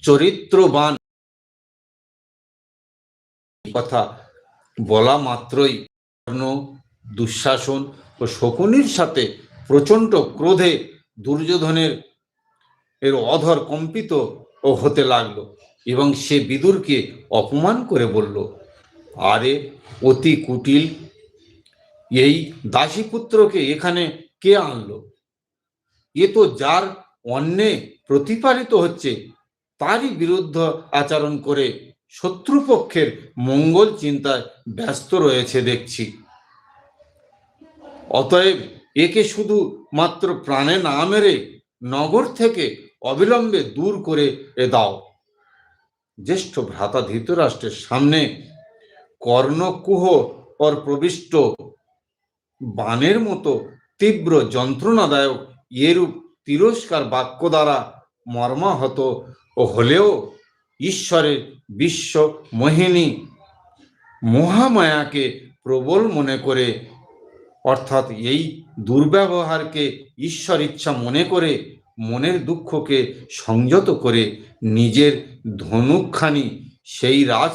চরিত্রবান কথা বলা মাত্রই কর্ণ, দুঃশাসন ও শকুনির সাথে প্রচণ্ড ক্রোধে দুর্যোধনের অধর কম্পিত ও হতে লাগলো এবং সে বিদুরকে অপমান করে বলল, আরে অতি কুটিল, এই দাসীপুত্রকে এখানে কে আনলো? এ তো যার অন্যে প্রতিপালিত হচ্ছে তারই বিরুদ্ধে আচরণ করে শত্রুপক্ষের মঙ্গল চিন্তায় ব্যস্ত রয়েছে দেখছি। অতএব একে শুধু মাত্র প্রাণে না মেরে নগর থেকে অবিলম্বে দূর করে দাও। জ্যেষ্ঠ ভ্রাতা ধৃতরাষ্ট্রের সামনে কর্ণকুহ পর প্রবিষ্ট বাণের মতো তীব্র যন্ত্রণাদায়ক এরূপ তিরস্কার বাক্য দ্বারা মর্মাহত হলেও ঈশ্বরের বিশ্ব মোহিনী মহামায়াকে প্রবল মনে করে, অর্থাৎ এই দুর্ব্যবহারকে ঈশ্বর ইচ্ছা মনে করে মনের দুঃখকে সংযত করে নিজের ধনুকখানি সেই রাজ